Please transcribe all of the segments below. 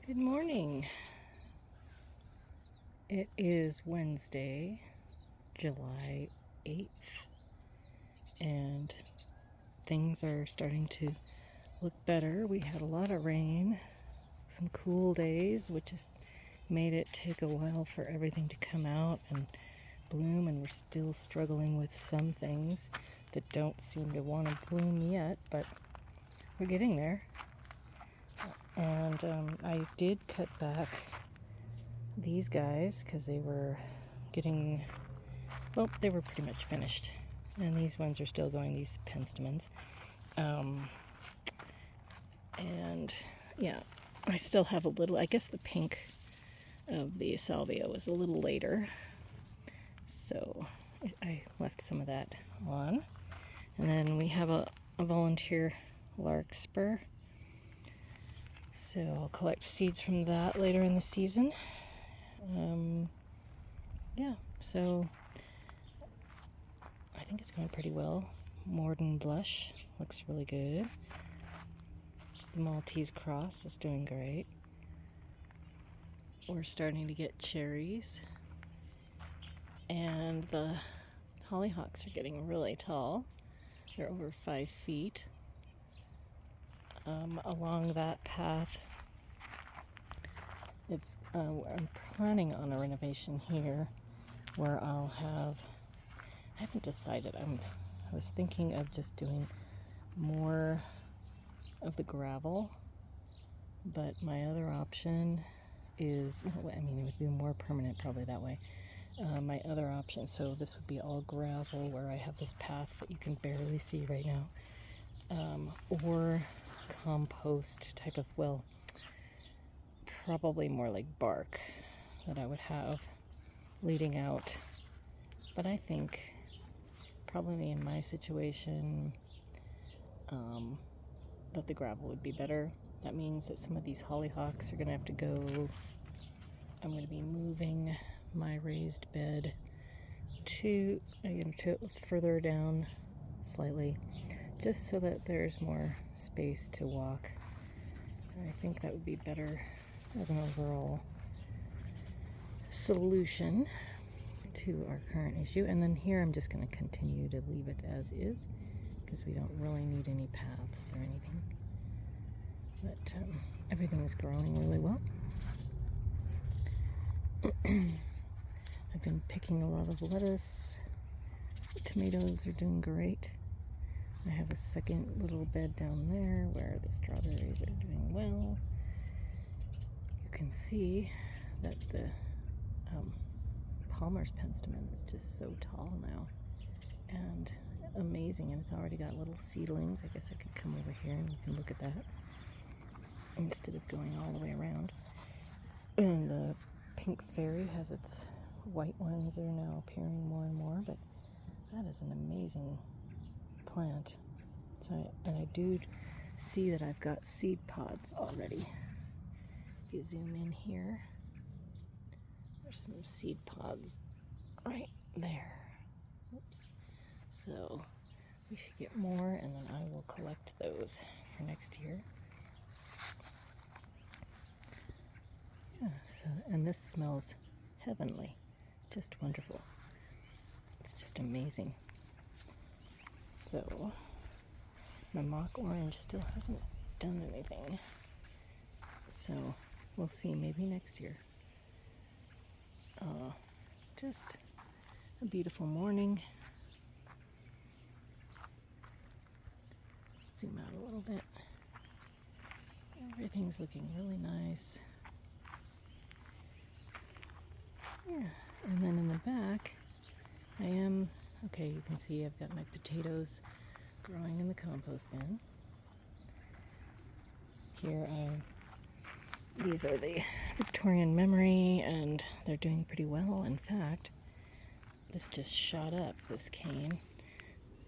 Good morning. It is Wednesday, July 8th, and things are starting to look better. We had a lot of rain, some cool days, which has made it take a while for everything to come out and bloom, and we're still struggling with some things that don't seem to want to bloom yet, but we're getting there. And I did cut back these guys because they were getting, well, they were pretty much finished. And these ones are still going, these penstemons. And yeah, I still have a little, I guess the pink of the salvia was a little later. So I left some of that on. And then we have a volunteer larkspur. So I'll collect seeds from that later in the season. Yeah, so I think it's going pretty well. Morden blush looks really good. The Maltese cross is doing great. We're starting to get cherries. And the hollyhocks are getting really tall. They're over 5 feet. Along that path, I'm planning on a renovation here where I'll have, I haven't decided, I was thinking of just doing more of the gravel, but my other option is, I mean, it would be more permanent probably that way. My other option, so this would be all gravel where I have this path that you can barely see right now, or compost type of, well, probably more like bark that I would have leading out. But I think probably in my situation, that the gravel would be better. That means that some of these hollyhocks are going to have to go. I'm going to be moving my raised bed to further down slightly, just so that there's more space to walk. I think that would be better as an overall solution to our current issue. And then here I'm just going to continue to leave it as is because we don't really need any paths or anything. But everything is growing really well. I've been picking a lot of lettuce. The tomatoes are doing great. I have a second little bed down there where the strawberries are doing well. You can see that the Palmer's penstemon is just so tall now and amazing, and it's already got little seedlings. I guess I could come over here and you can look at that instead of going all the way around. And the pink fairy has its white ones that are now appearing more and more, but that is an amazing plant. And I do see that I've got seed pods already. If you zoom in here, there's some seed pods right there. Oops. So we should get more, and then I will collect those for next year. Yeah, and this smells heavenly, just wonderful. It's just amazing. So my mock orange still hasn't done anything, so we'll see, maybe next year. Just a beautiful morning. Zoom out a little bit. Everything's looking really nice. Yeah, and then in the back, you can see I've got my potatoes growing in the compost bin. Here, these are the Victorian memory, and they're doing pretty well. In fact, this just shot up, this cane.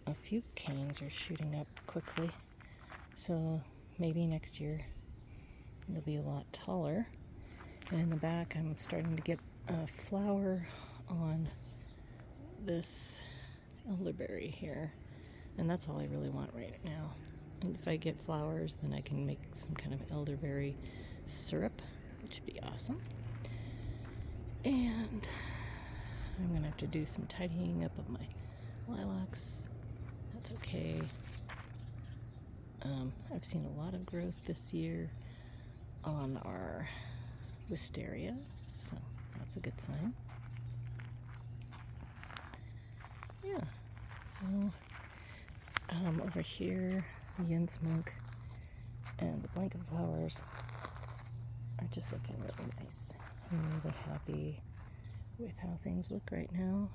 A few canes are shooting up quickly, so maybe next year they'll be a lot taller. And in the back, I'm starting to get a flower on this elderberry here, and that's all I really want right now. And if I get flowers, then I can make some kind of elderberry syrup which would be awesome. And I'm going to have to do some tidying up of my lilacs. That's okay. I've seen a lot of growth this year on our wisteria, so that's a good sign. Yeah, so over here, the yen smoke and the blanket flowers are just looking really nice. I'm really happy with how things look right now.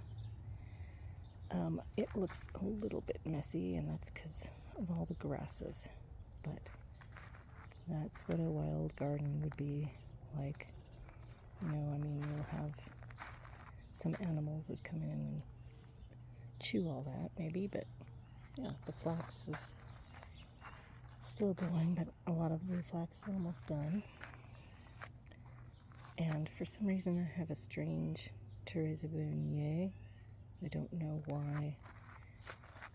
It looks a little bit messy, and that's because of all the grasses, but that's what a wild garden would be like. You know, I mean, you'll have some animals would come in and chew all that maybe, but yeah, the flax is still going, but a lot of the blue flax is almost done. And for some reason I have a strange Teresa Bunier. I don't know why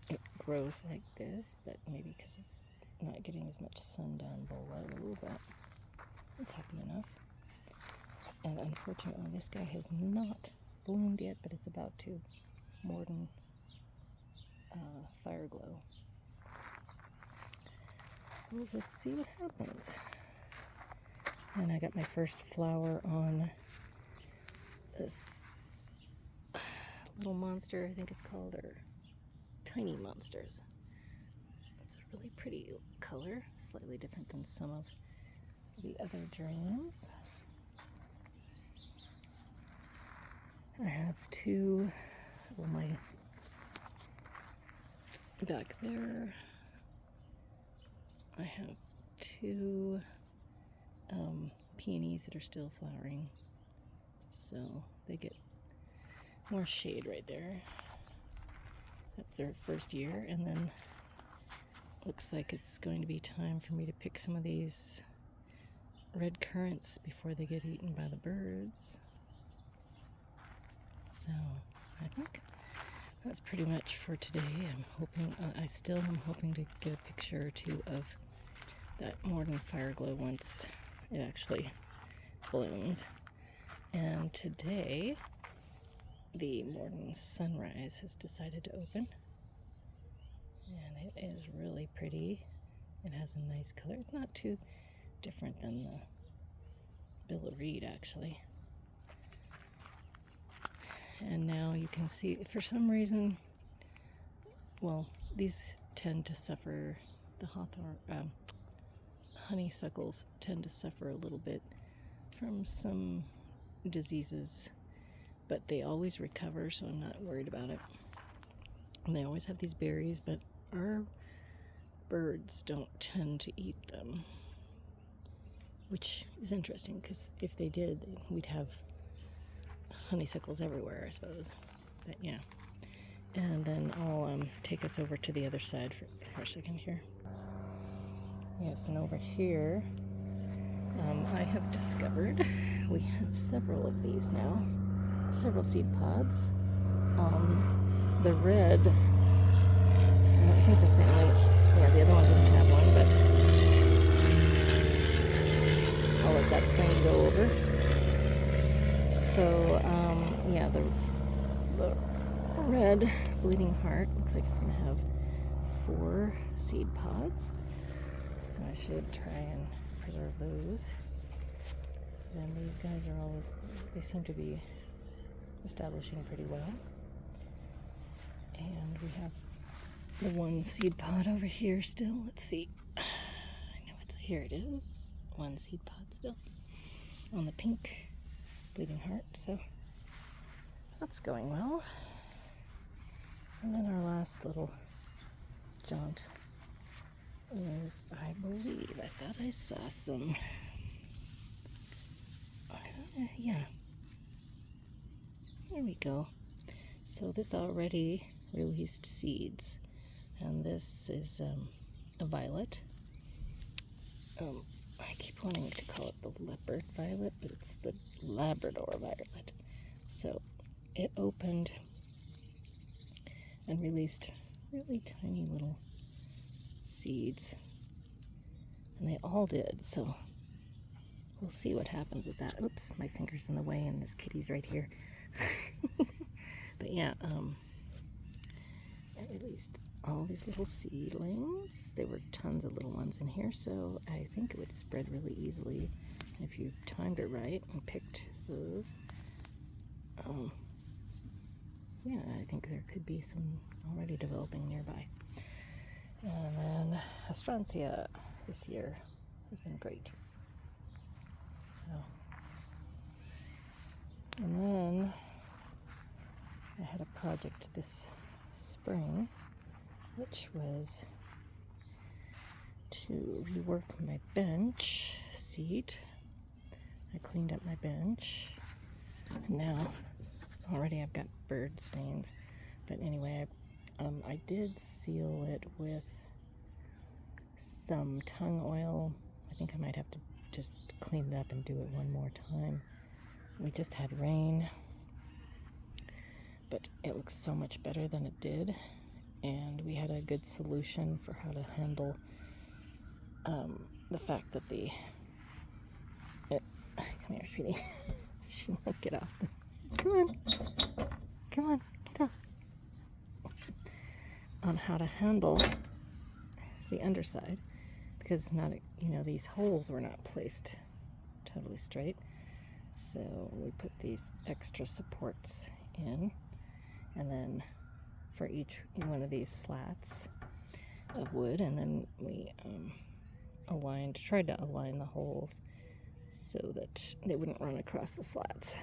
it grows like this, but maybe because it's not getting as much sun down below, but it's happy enough. And unfortunately, this guy has not bloomed yet, but it's about to. Morden Fire Glow. We'll just see what happens. And I got my first flower on this little monster, I think it's called, or Tiny Monsters. It's a really pretty color, slightly different than some of the other geraniums. I have two, well, my back there, I have two peonies that are still flowering, so they get more shade right there. That's their first year, and then looks like it's going to be time for me to pick some of these red currants before they get eaten by the birds. So I think that's pretty much for today. I'm hoping, I still am hoping to get a picture or two of that Morden Fire Glow once it actually blooms. And today, the Morden Sunrise has decided to open. And it is really pretty. It has a nice color. It's not too different than the Billy Reed, actually. And now you can see, for some reason, well, these tend to suffer, the hawthorn, honeysuckles tend to suffer a little bit from some diseases, but they always recover, so I'm not worried about it. And they always have these berries, but our birds don't tend to eat them, which is interesting, because if they did, we'd have honeysuckles everywhere, I suppose. But yeah. And then I'll take us over to the other side for a second here. Yes, and over here, I have discovered we have several of these now, several seed pods. The red, I think that's the only, yeah, the other one doesn't have one, but I'll let that plane go over. So, yeah, the red bleeding heart looks like it's going to have 4 seed pods, so I should try and preserve those. Then these guys are always, they seem to be establishing pretty well. And we have the 1 seed pod over here still. Let's see. I know it's, here it is. 1 seed pod still on the pink bleeding heart. So that's going well. And then our last little jaunt is, I believe, I thought I saw some, yeah, there we go. So this already released seeds, and this is a violet. I keep wanting to call it the leopard violet, but it's the Labrador violet. So it opened and released really tiny little seeds, and they all did. So we'll see what happens with that. Oops, my finger's in the way and this kitty's right here. But yeah, I released all these little seedlings. There were tons of little ones in here, so I think it would spread really easily. And if you timed it right and picked those, yeah, I think there could be some already developing nearby. And then Astrantia this year has been great. So, and then I had a project this spring, which was to rework my bench seat. I cleaned up my bench, and now already I've got bird stains. But anyway, I did seal it with some tung oil. I think I might have to just clean it up and do it one more time. We just had rain, but it looks so much better than it did, and we had a good solution for how to handle the fact that come here, sweetie. She won't get off. Come on, get off. On how to handle the underside, because it's not, these holes were not placed totally straight. So we put these extra supports in, and then for each one of these slats of wood, and then we tried to align the holes so that they wouldn't run across the slats.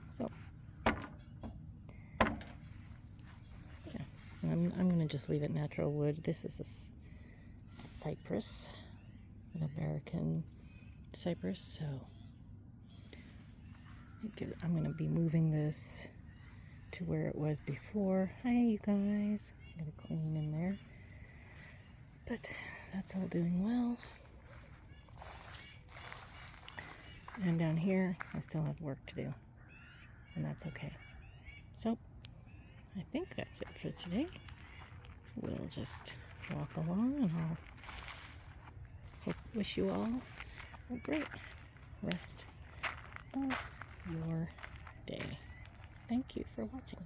So yeah, and I'm gonna just leave it natural wood. This is a cypress, an American cypress, so I'm gonna be moving this to where it was before. Hi, you guys. I'm gonna clean in there, but that's all doing well. And down here, I still have work to do, and that's okay. So, I think that's it for today. We'll just walk along, and I'll wish you all a great rest of your day. Thank you for watching.